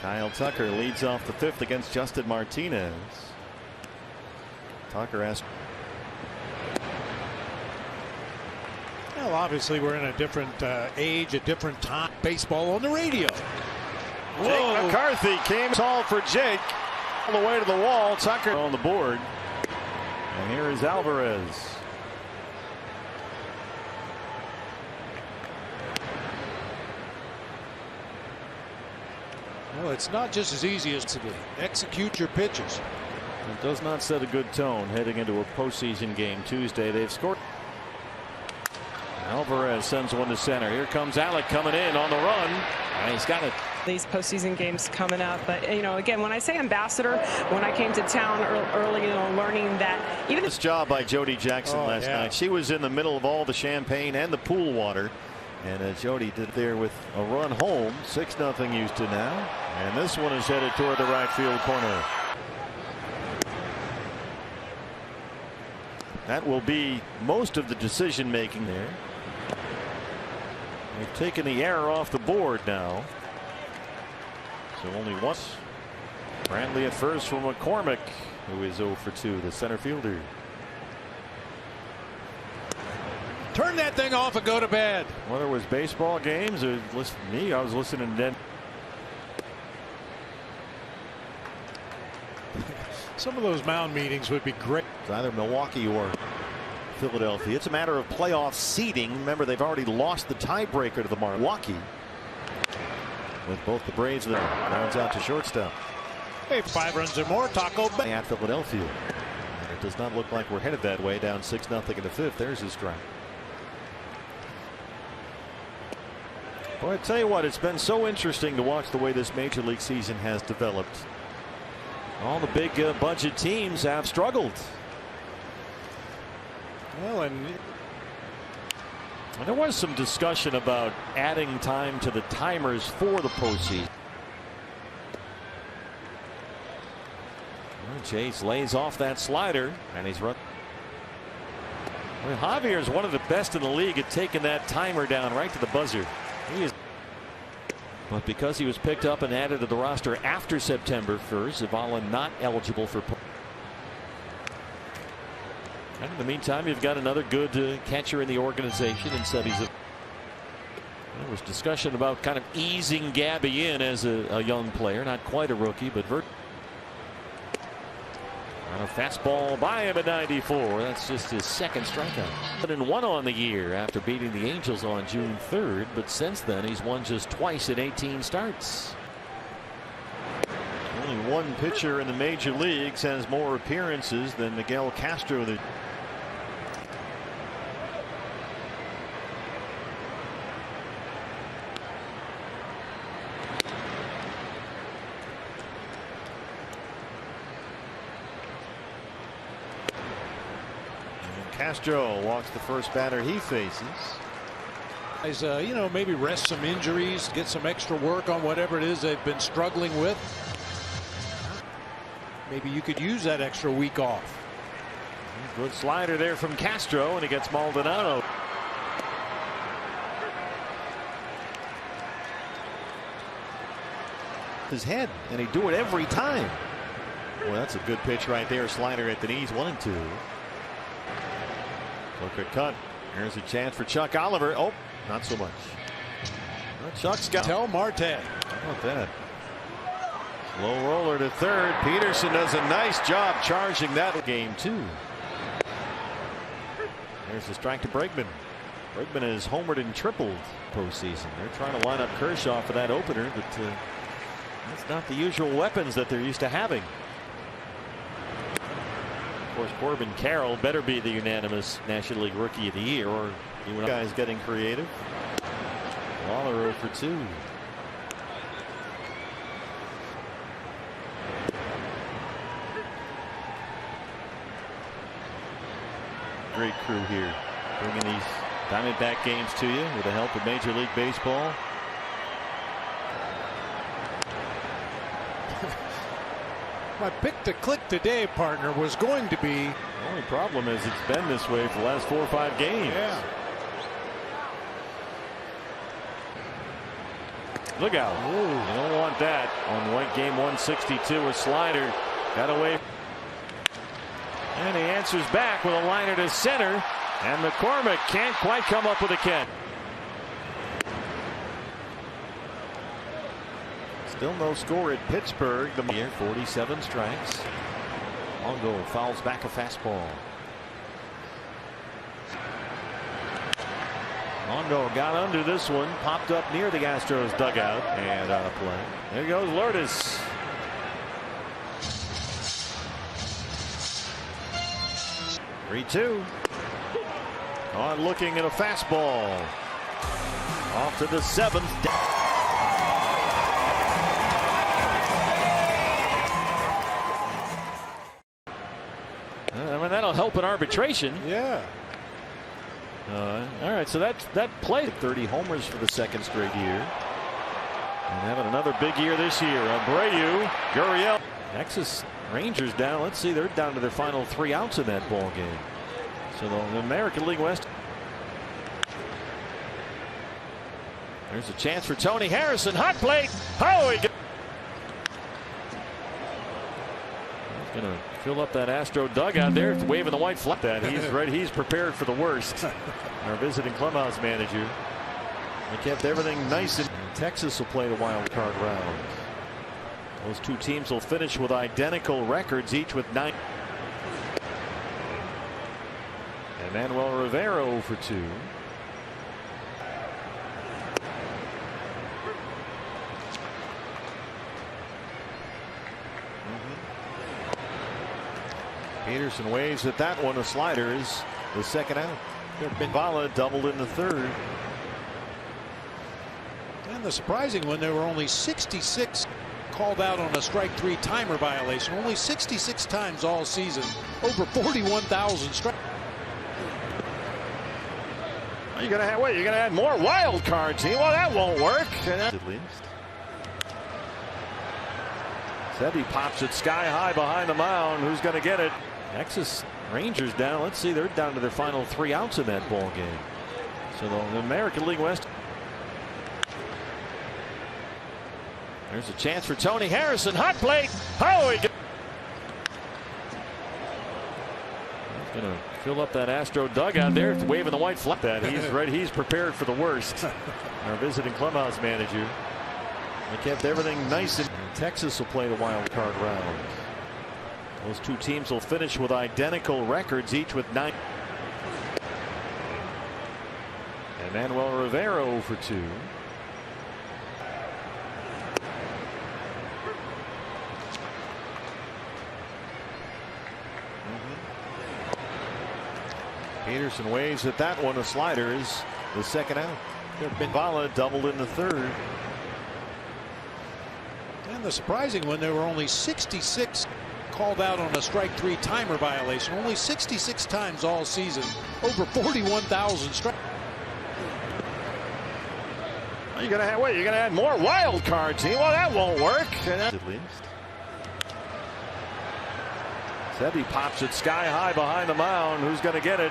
Kyle Tucker leads off the fifth against Justin Martinez. Tucker asked. Well, obviously we're in a different age, a different time. Baseball on the radio. Jake McCarthy came tall for Jake. All the way to the wall. Tucker on the board. And here is Alvarez. Well, it's not just as easy as to execute your pitches. It does not set a good tone heading into a postseason game Tuesday. They've scored. Alvarez sends one to center. Here comes Alec coming in on the run. And he's got it. These postseason games coming up, but you know, again, when I say ambassador, when I came to town early, you know, learning that even this job by Jody Jackson last night. She was in the middle of all the champagne and the pool water, and Jody did there with a run home. 6-0 Houston now, and this one is headed toward the right field corner. That will be most of the decision making there. They've taken the error off the board now. So only once. Brantley at first for McCormick, who is 0 for 2, the center fielder. Turn that thing off and go to bed. Whether it was baseball games or me, I was listening to some of those mound meetings would be great. It's either Milwaukee or Philadelphia. It's a matter of playoff seeding. Remember, they've already lost the tiebreaker to the Milwaukee. With both the Braves there. Rounds out to shortstop. Hey, 5 runs or more, Taco Bell. At Philadelphia. And it does not look like we're headed that way. Down 6-0 in the fifth. There's his strike. Boy, I tell you what, it's been so interesting to watch the way this major league season has developed. All the big budget teams have struggled. Well, and there was some discussion about adding time to the timers for the postseason. Well, Chase lays off that slider, and he's run. Well, Javier is one of the best in the league at taking that timer down right to the buzzer. He is. But because he was picked up and added to the roster after September 1st, Zavala not eligible for. And in the meantime, you've got another good catcher in the organization in Sebby. There was discussion about kind of easing Gabby in as a young player, not quite a rookie, but on a fastball by him at 94. That's just his second strikeout. 1 on the year after beating the Angels on June 3rd, but since then he's won just twice in 18 starts. Only one pitcher in the major leagues has more appearances than Miguel Castro. Castro walks the first batter he faces. You know, maybe rest some injuries, get some extra work on whatever it is they've been struggling with. Maybe you could use that extra week off. Good slider there from Castro, and he gets Maldonado. His head, and he'd do it every time. Well, that's a good pitch right there. Slider at the knees, 1-2. Look at cut. Here's a chance for Chuck Oliver. Oh, not so much. Well, Chuck's got. Tell Marte. How about that? Slow roller to third. Peterson does a nice job charging that. Game 2. There's a strike to Bregman. Bregman has homered and tripled postseason. They're trying to line up Kershaw for that opener, but that's not the usual weapons that they're used to having. Of course, Corbin Carroll better be the unanimous National League Rookie of the Year, or you guys getting creative. Waller 0 for 2. Great crew here, bringing these Diamondback games to you with the help of Major League Baseball. My pick to click today, partner, was going to be. The only problem is it's been this way for the last 4 or 5 games. Yeah. Look out. Ooh, you don't want that on White game 162. A slider got away. And he answers back with a liner to center. And McCormick can't quite come up with a catch. Still no score at Pittsburgh. The year 47 strikes. Longo fouls back a fastball. Longo got under this one, popped up near the Astros dugout and out of play. There goes Lourdes. (3-2). On looking at a fastball. Off to the 7th. I mean, that'll help in arbitration. Yeah. All right, so that played 30 homers for the second straight year. And having another big year this year. Abreu, Gurriel. Texas Rangers down. Let's see, they're down to their final 3 outs in that ball game. So the American League West. There's a chance for Tony Harrison. Hot plate. Oh, he's going to fill up that Astro dugout there, waving the white flag. That he's ready. He's prepared for the worst. Our visiting clubhouse manager. They kept everything nice. And Texas will play the wild card round. Those two teams will finish with identical records, each with 9. And Manuel Rivera 0 for 2. Peterson waves at that one. A slider is the second out. Bala doubled in the 3rd. And the surprising one, there were only 66 called out on a strike 3 timer violation. Only 66 times all season. Over 41,000 strikes. You're gonna have, wait, you're gonna add more wild cards here. Well, that won't work. At least. Sebi pops it sky high behind the mound. Who's gonna get it? Texas Rangers down. Let's see, they're down to their final 3 outs in that ball game. So the American League West. There's a chance for Tony Harrison. Hot plate. Oh, he's going to fill up that Astro dugout there, waving the white flag. That he's ready. He's prepared for the worst. Our visiting clubhouse manager. They kept everything nice. And Texas will play the wild card round. Those two teams will finish with identical records, each with 9. And Manuel Rivera 0 for 2. Peterson waves at that one. A slider is the second out. Bala doubled in the 3rd. And the surprising one, there were only 66 called out on a strike 3 timer violation. Only 66 times all season. Over 41,000 strikes. You're gonna have, wait, you're gonna add more wild cards here. Well, that won't work. At least. Sebi pops it sky high behind the mound. Who's gonna get it?